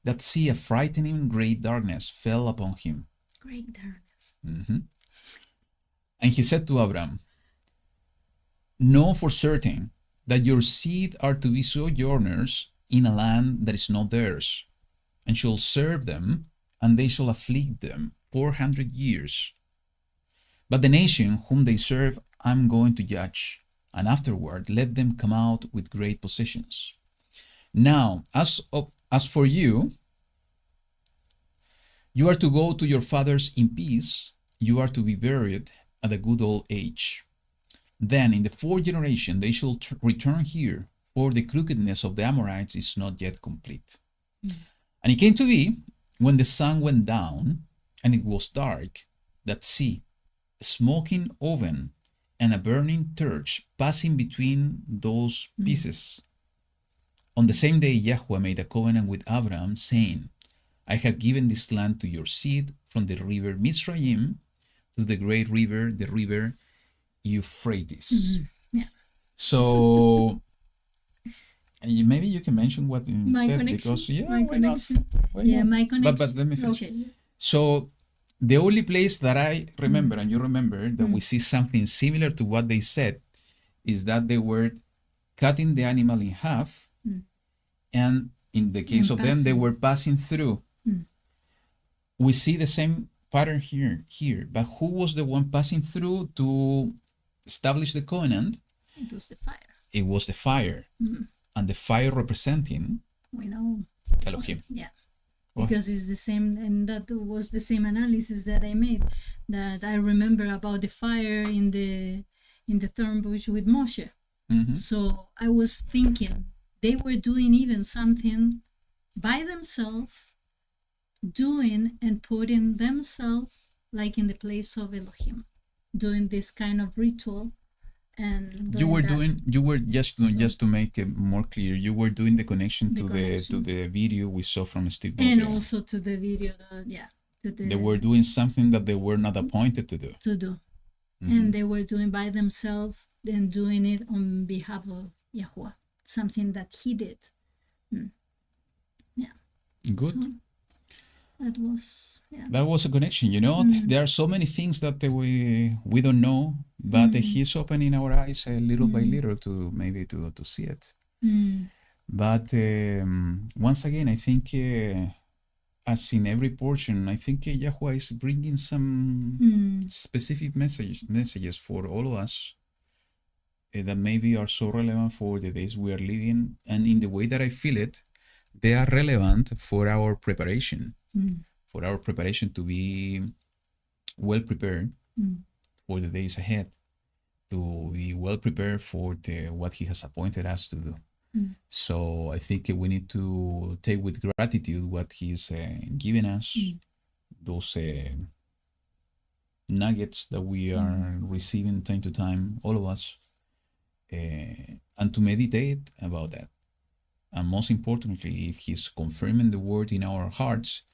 that see a frightening great darkness fell upon him. Great darkness. And he said to Abram, Know for certain that your seed are to be sojourners in a land that is not theirs, and shall serve them, and they shall afflict them 400 years. But the nation whom they serve I'm going to judge, and afterward let them come out with great possessions. Now, as for you, you are to go to your fathers in peace. You are to be buried at a good old age. Then in the fourth generation they shall return here, for the crookedness of the Amorites is not yet complete. And it came to be, when the sun went down, and it was dark, that see, a smoking oven and a burning torch passing between those pieces. On the same day YaHuWaH made a covenant with Abraham, saying, I have given this land to your seed from the river Mizraim to the great river, the river Euphrates. Yeah. So maybe you can mention what you My said, connection. because My connection. My connection. But let me finish. Okay. So the only place that I remember, and you remember, that we see something similar to what they said, is that they were cutting the animal in half, and in the case of them, they were passing through. We see the same pattern here, but who was the one passing through to establish the covenant? It was the fire. It was the fire, and the fire representing, We know. Elohim. Yeah. Because it's the same, and that was the same analysis that I made, that I remember about the fire in the thorn bush with Moshe. So I was thinking they were doing even something by themselves, doing and putting themselves like in the place of Elohim, doing this kind of ritual. And you were just to make it more clear, you were doing the connection to the video we saw from Steve Baldwin. And also to the video, they were doing something that they were not appointed to do. And they were doing by themselves and doing it on behalf of YaHuWaH, something that he did. Yeah. Good. So that was a connection. There are so many things that we don't know, but he's opening our eyes little by little to maybe to see it. But once again, I think as in every portion, I think YaHuWaH is bringing some specific messages for all of us that maybe are so relevant for the days we are living, and in the way that I feel it, they are relevant for our preparation. For our preparation to be well prepared for the days ahead, to be well prepared for what he has appointed us to do. So I think we need to take with gratitude what he's giving us, those nuggets that we are receiving time to time, all of us, and to meditate about that. And most importantly, if he's confirming the word in our hearts,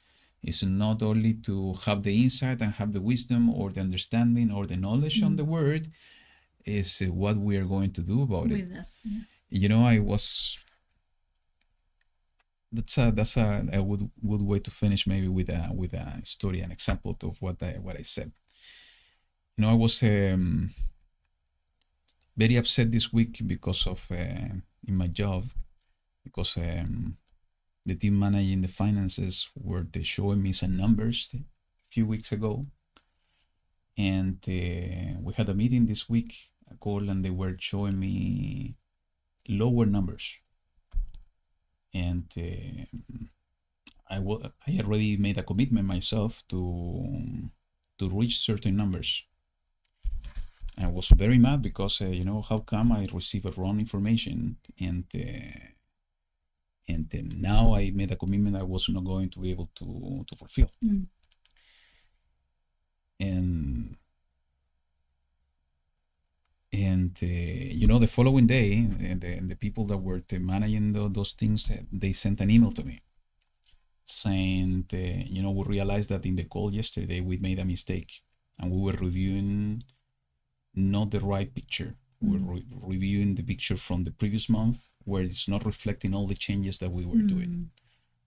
it's not only to have the insight and have the wisdom or the understanding or the knowledge on the word, is what we are going to do about it. That's a good way to finish, maybe with a story, an example of what I said. I was very upset this week because of in my job, because the team managing the finances were showing me some numbers a few weeks ago, and we had a meeting this week, a call, and they were showing me lower numbers, and I already made a commitment myself to reach certain numbers. And I was very mad because how come I received a wrong information, and now I made a commitment I was not going to be able to fulfill. And the following day, the people that were managing those things, they sent an email to me saying, we realized that in the call yesterday we made a mistake, and we were reviewing not the right picture. We were reviewing the picture from the previous month, where it's not reflecting all the changes that we were doing.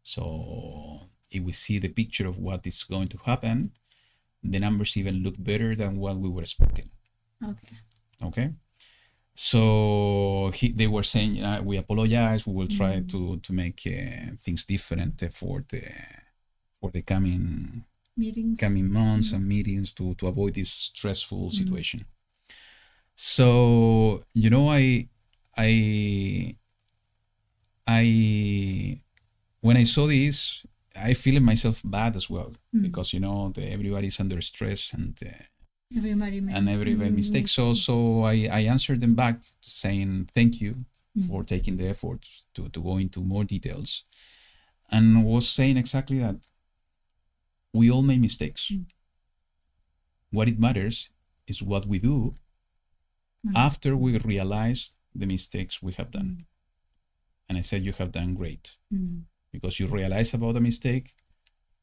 So if we see the picture of what is going to happen, the numbers even look better than what we were expecting. Okay. So they were saying, we apologize. We will try to make things different for for the coming months and meetings to avoid this stressful situation. So, I when I saw this, I feel myself bad as well, because everybody's under stress and everybody made mistakes. So I answered them back saying thank you for taking the effort to go into more details, and was saying exactly that. We all make mistakes. What it matters is what we do after we realize the mistakes we have done. And I said, you have done great, because you realize about the mistake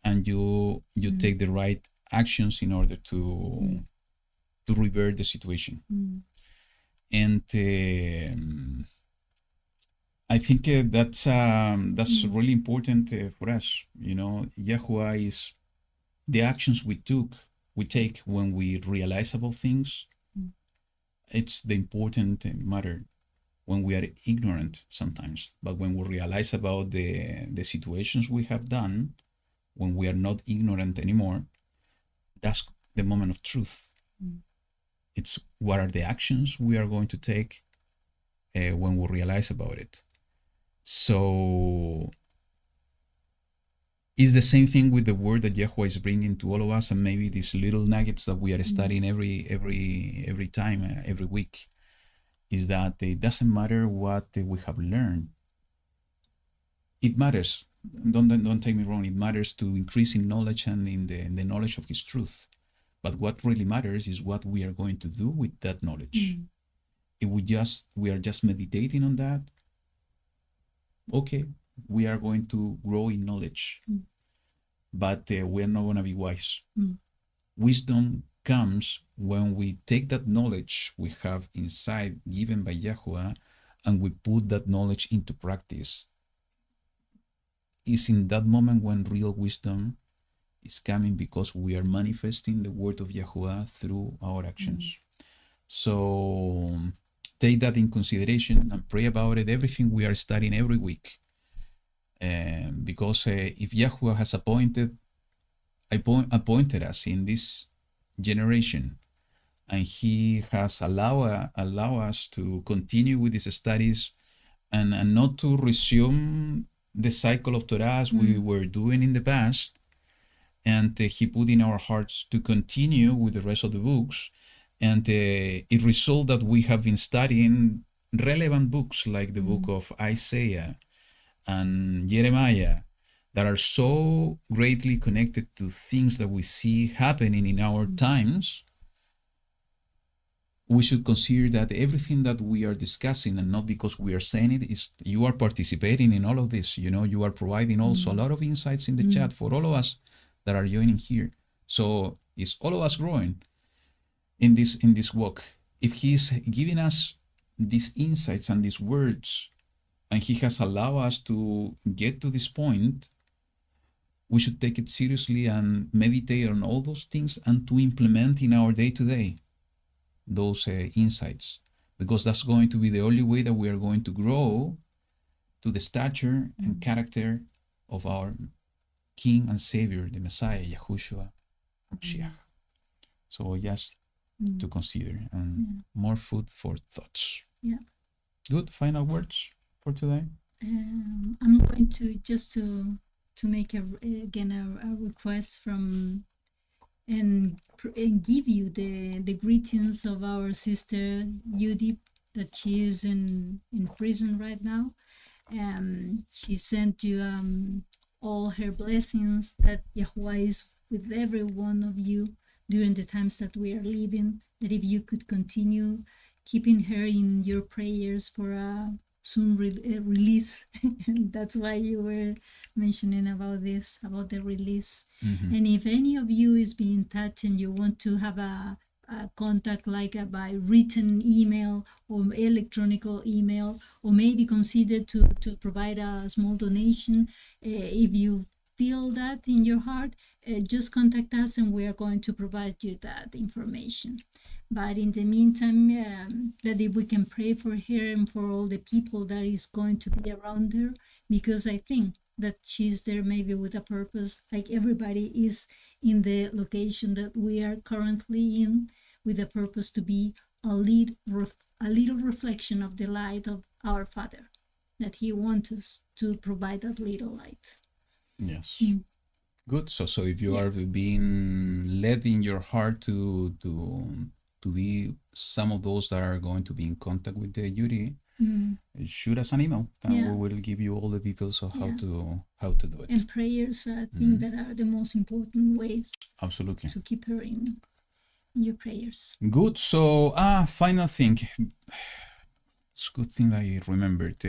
and you take the right actions in order to revert the situation. And I think that's really important for us. YaHuWaH is the actions we take when we realize about things. It's the important matter when we are ignorant sometimes, but when we realize about the situations we have done, when we are not ignorant anymore, that's the moment of truth. It's what are the actions we are going to take when we realize about it. So it's the same thing with the word that YaHuWaH is bringing to all of us, and maybe these little nuggets that we are studying every time, every week, is that it doesn't matter what we have learned. It matters. Don't take me wrong. It matters to increase in knowledge and in the knowledge of His truth. But what really matters is what we are going to do with that knowledge. If we are just meditating on that, okay, we are going to grow in knowledge, but we are not going to be wise. Wisdom comes when we take that knowledge we have inside, given by YaHuWaH, and we put that knowledge into practice. It's in that moment when real wisdom is coming, because we are manifesting the word of YaHuWaH through our actions. So take that in consideration and pray about it, everything we are studying every week. Because if YaHuWaH has appointed us in this generation, and He has allow us to continue with these studies and not to resume the cycle of Torah as we were doing in the past, and He put in our hearts to continue with the rest of the books, and it results that we have been studying relevant books like the book of Isaiah and Jeremiah, that are so greatly connected to things that we see happening in our times. We should consider that everything that we are discussing, and not because we are saying it, is you are participating in all of this. You are providing also a lot of insights in the chat for all of us that are joining here. So it's all of us growing in this walk. If He's giving us these insights and these words, and He has allowed us to get to this point, we should take it seriously and meditate on all those things, and to implement in our day-to-day those insights, because that's going to be the only way that we are going to grow to the stature and character of our King and Savior, the Messiah, Yahushua HaMashiach. So just to consider, and more food for thoughts. Yeah. Good. Final words for today. I'm going to just to make a request from and give you the greetings of our sister Yudi, that she is in prison right now. She sent you all her blessings, that YaHuWaH is with every one of you during the times that we are living, that if you could continue keeping her in your prayers for a soon release. That's why you were mentioning about this, about the release. And if any of you is being touched and you want to have a contact, like by written email or electronic email, or maybe consider to provide a small donation, if you feel that in your heart, just contact us and we are going to provide you that information. But in the meantime, that if we can pray for her and for all the people that is going to be around her, because I think that she's there maybe with a purpose, like everybody is in the location that we are currently in with a purpose to be a little reflection of the light of our Father, that He wants us to provide that little light. Yes. Good. So if you are being led in your heart to be some of those that are going to be in contact with the Yuri, shoot us an email, and we will give you all the details of how to do it. And prayers, I think, that are the most important ways. Absolutely. To keep her in your prayers. Good. So, final thing. It's a good thing I remembered.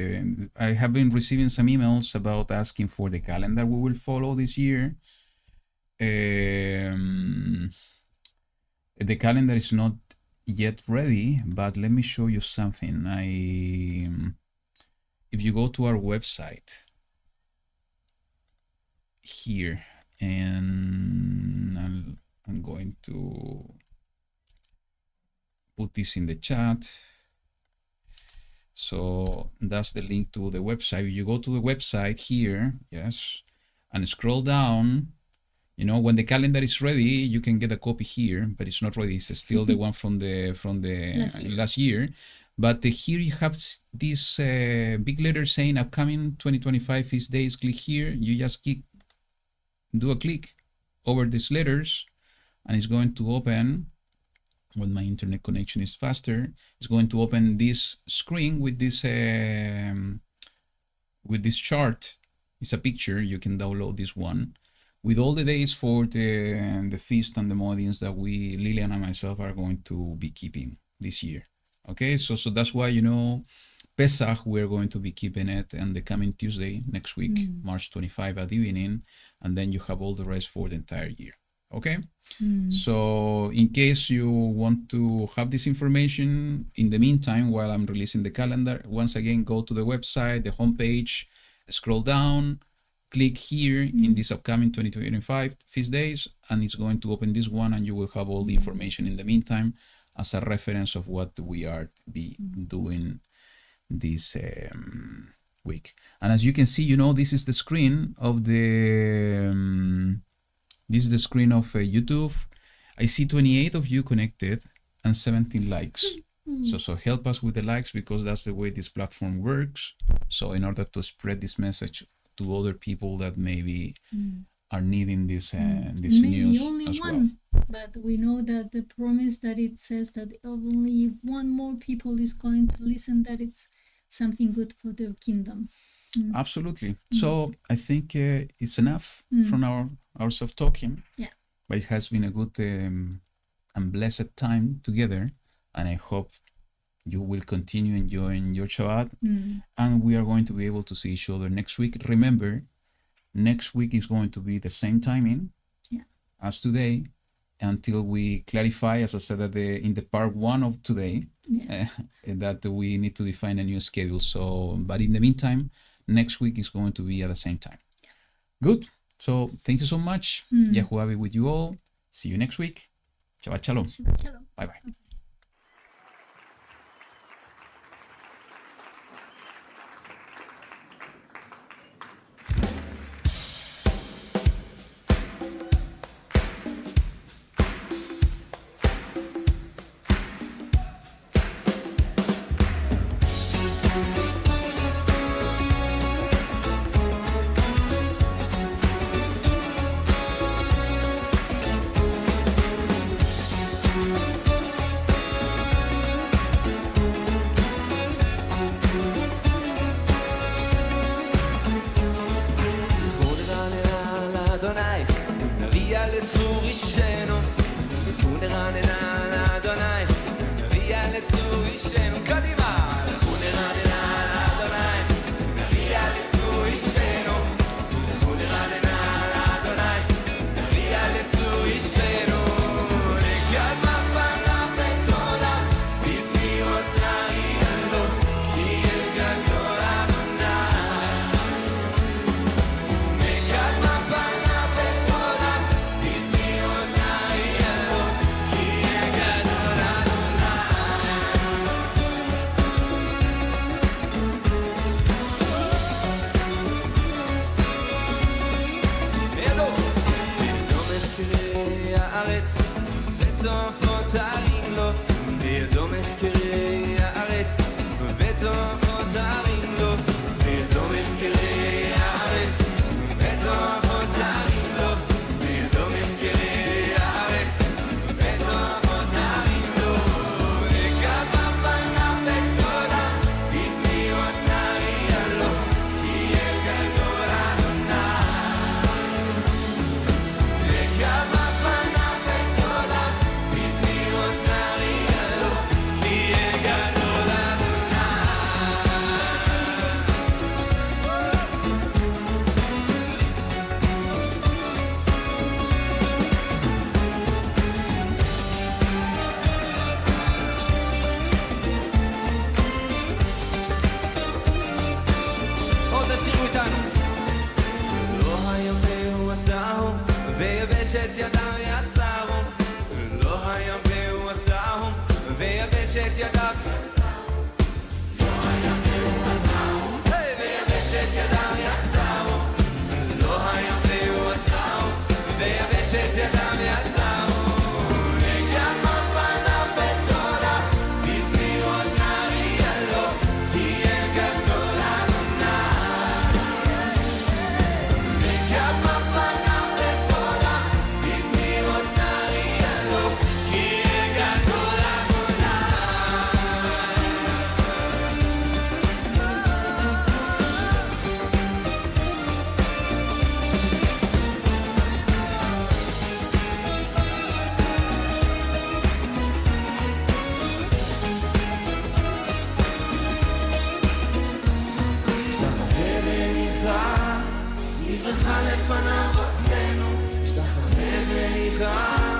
I have been receiving some emails about asking for the calendar we will follow this year. The calendar is not yet ready, but let me show you something. If you go to our website here, and I'm going to put this in the chat. So that's the link to the website. If you go to the website here, yes, and scroll down, when the calendar is ready, you can get a copy here, but it's not ready. It's still the one from the last year. But here you have this big letter saying upcoming 2025 feast days. Click here. You just do a click over these letters, and it's going to open. When my internet connection is faster, it's going to open this screen with this chart. It's a picture. You can download this one with all the days for the feast and the moedins that Lilian and myself, are going to be keeping this year. Okay, so that's why, Pesach, we're going to be keeping it on the coming Tuesday next week, March 25 at evening, and then you have all the rest for the entire year. Okay, so in case you want to have this information in the meantime, while I'm releasing the calendar, once again, go to the website, the homepage, scroll down, click here in this upcoming 2025 feast days, and it's going to open this one, and you will have all the information in the meantime as a reference of what we are doing this week. And as you can see, this is the screen of YouTube. I see 28 of you connected and 17 likes. So help us with the likes, because that's the way this platform works. So in order to spread this message to other people that maybe are needing this news only as one, but we know that the promise that it says that only if one more people is going to listen, that it's something good for their kingdom. Absolutely. So I think it's enough from our self-talking. Yeah. But it has been a good and blessed time together, and I hope you will continue enjoying your Shabbat, and we are going to be able to see each other next week. Remember, next week is going to be the same timing as today, until we clarify, as I said in the part 1 of today, that we need to define a new schedule. So, but in the meantime, next week is going to be at the same time. Good. So thank you so much. YaHuWaH be with you all. See you next week. Shabbat Shalom. Shabbat Shalom. Bye-bye. וטופות הרים לו, בידו מחקרי הארץ, וטופות הרים לו, בידו מחקרי הארץ, וטופות הרים לו, בידו מחקרי הארץ, וטופות הרים לו. וכמה פניו בתודה, בזמירות נריע לו, כי אל גדול אדוני. וכמה פניו בתודה, בזמירות נריע לו, כי אל גדול אדוני. עוד תשירו איתנו. לא היפה הוא עשהו, ויבשת ידיו יצרו. לא היפה הוא עשהו, ויבשת ידיו ויבשת ידיו יצרו. לא היפה הוא עשהו, ויבשת ידיו יצרו. וכמה פניו בתודה, בזמירות נריע לו, כי אל גדול אדוני. וכמה פניו בתודה, בזמירות נריע לו, כי אל גדול אדוני. השתחווה ונכרע, נברכה לפניו עושנו. השתחווה ונכרע,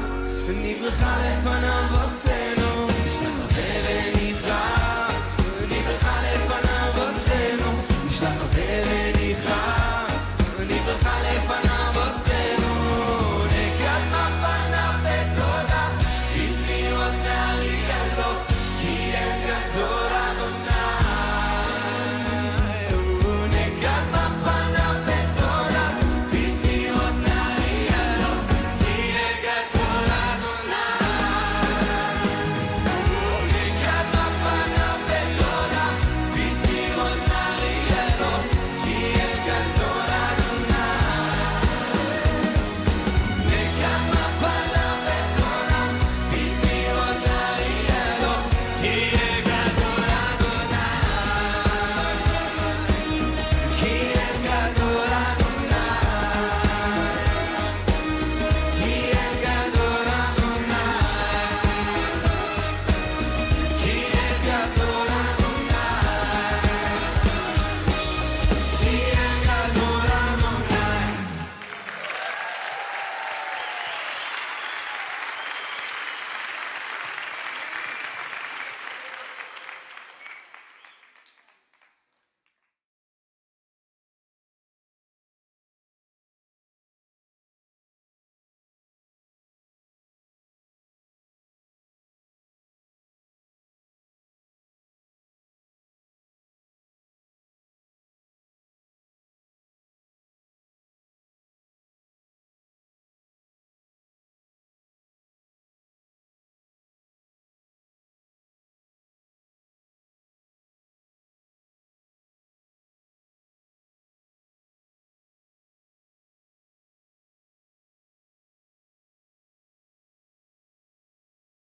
נברכה לפניו עושנו.